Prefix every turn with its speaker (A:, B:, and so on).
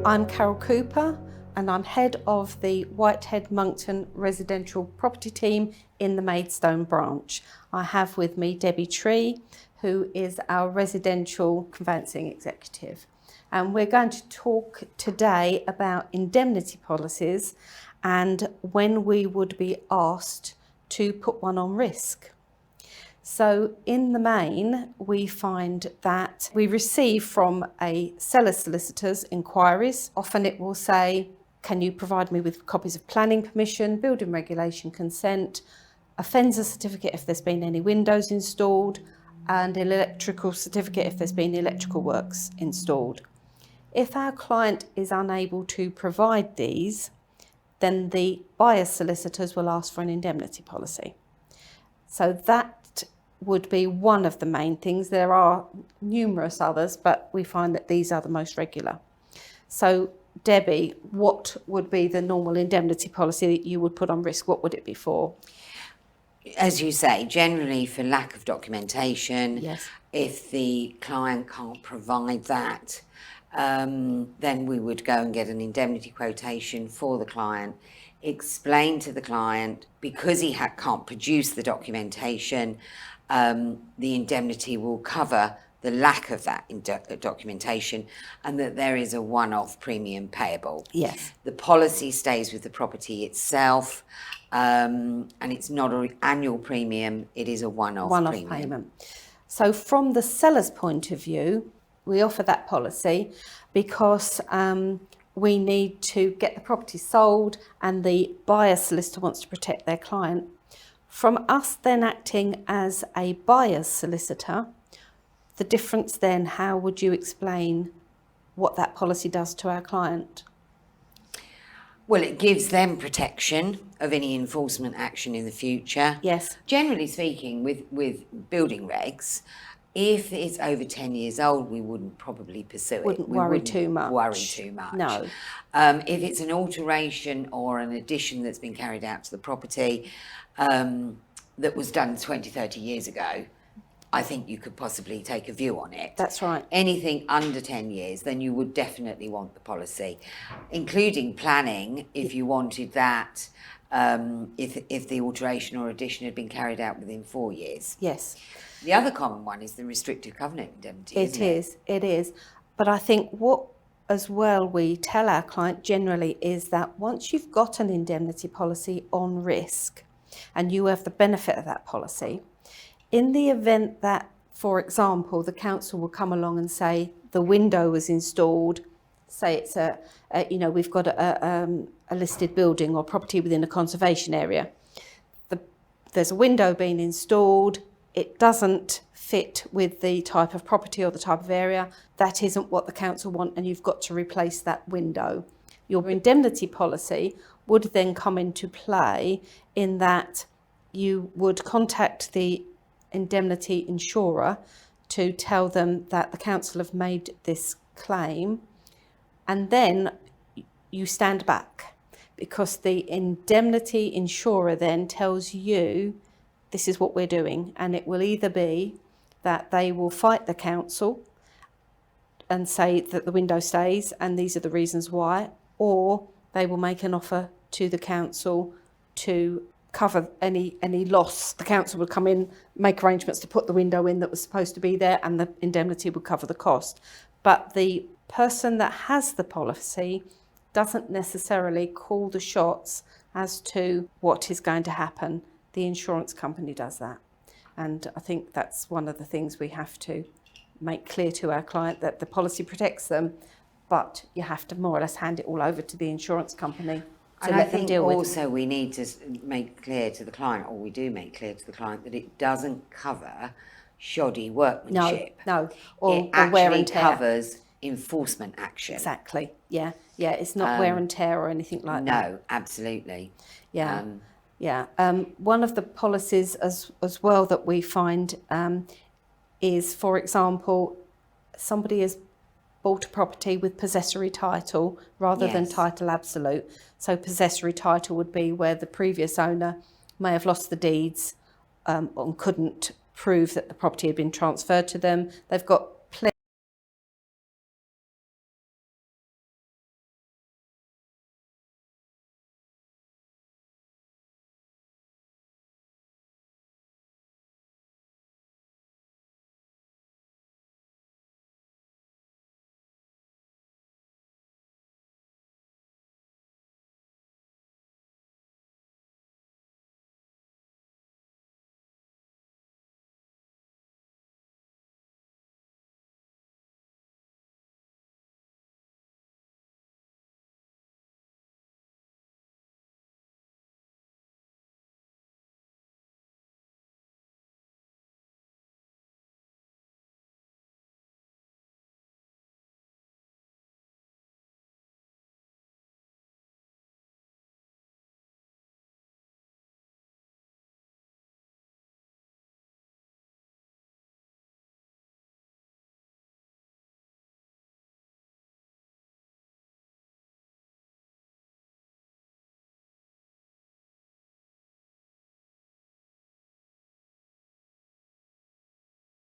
A: I'm Carole Cooper and I'm head of the Whitehead Monkton Residential Property team in the Maidstone branch. I have with me Debbie Tree, who is our residential conveyancing executive. And we're going to talk today about indemnity policies and when we would be asked to put one on risk. So in the main, we find that we receive from a seller's solicitors inquiries. Often it will say, can you provide me with copies of planning permission, building regulation consent, a fencer certificate if there's been any windows installed, and an electrical certificate if there's been electrical works installed. If our client is unable to provide these, then the buyer's solicitors will ask for an indemnity policy. So that would be one of the main things. There are numerous others, but we find that these are the most regular. So Debbie, what would be the normal indemnity policy that you would put on risk? What would it be for?
B: As you say, generally for lack of documentation.
A: Yes.
B: If the client can't provide that, then we would go and get an indemnity quotation for the client, explain to the client, because he can't produce the documentation, the indemnity will cover the lack of that documentation, and that there is a one-off premium payable.
A: Yes.
B: The policy stays with the property itself, and it's not an annual premium, it is a one-off premium.
A: Payment. So from the seller's point of view, we offer that policy because we need to get the property sold and the buyer solicitor wants to protect their client. From us then acting as a buyer's solicitor, the difference then, how would you explain what that policy does to our client?
B: Well, it gives them protection of any enforcement action in the future.
A: Yes.
B: Generally speaking, with building regs, if it's over 10 years old, we wouldn't probably pursue it.
A: Wouldn't worry too much.
B: No. If it's an alteration or an addition that's been carried out to the property that was done 20, 30 years ago, I think you could possibly take a view on it.
A: That's right.
B: Anything under 10 years, then you would definitely want the policy, including planning if you wanted that, if the alteration or addition had been carried out within 4 years.
A: Yes.
B: The other common one is the restrictive covenant indemnity.
A: It is. But I think what as well we tell our client generally is that once you've got an indemnity policy on risk and you have the benefit of that policy, in the event that, for example, the council will come along and say the window was installed, say it's we've got a listed building or property within a conservation area. There's a window being installed. It doesn't fit with the type of property or the type of area. That isn't what the council want, and you've got to replace that window. Your indemnity policy would then come into play in that you would contact the indemnity insurer to tell them that the council have made this claim, and then you stand back because the indemnity insurer then tells you this is what we're doing, and it will either be that they will fight the council and say that the window stays and these are the reasons why, or they will make an offer to the council to cover any loss. The council would come in, make arrangements to put the window in that was supposed to be there, and the indemnity would cover the cost. But the person that has the policy doesn't necessarily call the shots as to what is going to happen. The insurance company does that. And I think that's one of the things we have to make clear to our client, that the policy protects them, but you have to more or less hand it all over to the insurance company to let them deal with.
B: And I think also we need to make clear to the client, or we do make clear to the client, that it doesn't cover shoddy workmanship.
A: No.
B: Or wear and tear. It actually covers enforcement action.
A: Exactly. Yeah. It's not wear and tear or anything like that.
B: No, absolutely.
A: Yeah. One of the policies as well that we find is, for example, somebody has bought a property with possessory title rather than title absolute. So possessory title would be where the previous owner may have lost the deeds and couldn't prove that the property had been transferred to them. They've got